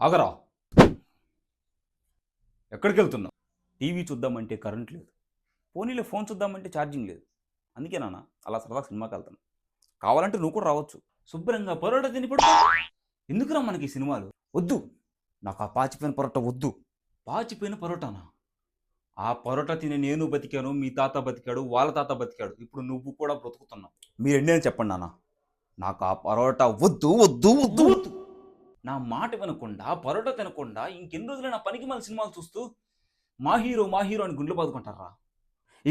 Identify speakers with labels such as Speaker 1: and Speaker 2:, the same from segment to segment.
Speaker 1: ఆగరా, ఎక్కడికి వెళ్తున్నావు? టీవీ చూద్దామంటే కరెంట్ లేదు, పోనీలో ఫోన్ చూద్దామంటే ఛార్జింగ్ లేదు. అందుకే నాన్న అలా సరదా సినిమాకి వెళ్తాను. కావాలంటే నువ్వు కూడా రావచ్చు, శుభ్రంగా పరోటా తిని పడుకో. ఎందుకురా మనకి ఈ సినిమాలు? వద్దు, నాకు ఆ పాచిపోయిన పరోటా వద్దు. పాచిపోయిన పరోటానా? ఆ పరోటా తిని నేను బతికాను, మీ తాత బతికాడు, వాళ్ళ తాత బతికాడు, ఇప్పుడు నువ్వు కూడా బ్రతుకుతున్నావు. మీరు ఎన్నేని చెప్పండి నాన్న, నాకు ఆ పరోటా వద్దు వద్దు వద్దు వద్దు. నా మాట వినకుండా పరోటా తినకుండా ఇంకెన్ని రోజులు నా పనికి మళ్ళీ సినిమాలు చూస్తూ మా హీరో అని గుండెలు బాదుకుంటారా?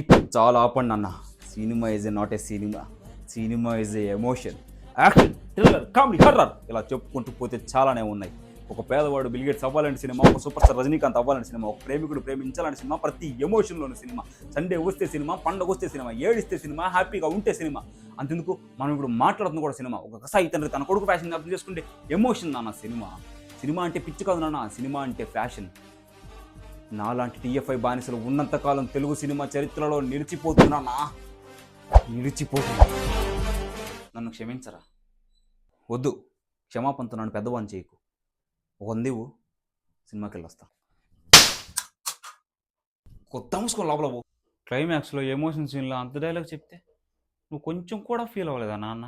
Speaker 1: ఇక్కడ చాలా ఆపండి అన్న. Cinema is a not a cinema, cinema is a emotion, action, thriller, comedy, horror, ఇలా చెప్పుకుంటూ పోతే చాలానే ఉన్నాయి. ఒక పేదవాడు బిల్గేట్స్ అవ్వాలంటే సినిమా, ఒక సూపర్ స్టార్ రజనీకాంత్ అవ్వాలంటే సినిమా, ఒక ప్రేమికుడు ప్రేమించాలంటే సినిమా, ప్రతి ఎమోషన్లోని సినిమా. సండే వస్తే సినిమా, పండగ వస్తే సినిమా, ఏడిస్తే సినిమా, హ్యాపీగా ఉంటే సినిమా. అంతెందుకు మనం ఇప్పుడు మాట్లాడుతుంది కూడా సినిమా. ఒక కసాయి తండ్రి తన కొడుకు ఫ్యాషన్ అర్థం చేసుకుంటే ఎమోషన్ నాన్న సినిమా. సినిమా అంటే పిచ్చి కాదు నాన్న, సినిమా అంటే ఫ్యాషన్. నాలాంటి టీఎఫ్ఐ బానిసలు ఉన్నంతకాలం తెలుగు సినిమా చరిత్రలో నిలిచిపోతున్నా, నిలిచిపోతున్నా. నన్ను క్షమించరా? వద్దు, క్షమాపణతో నన్ను పెద్దవాన్ని చేయకు. ఒక వందేవు సినిమాకి వెళ్ళొస్తా. కొత్త మూసుకొని లోపల పో. క్లైమాక్స్లో ఎమోషన్ సీన్లో అంత డైలాగ్ చెప్తే నువ్వు కొంచెం కూడా ఫీల్ అవ్వలేదా నాన్న?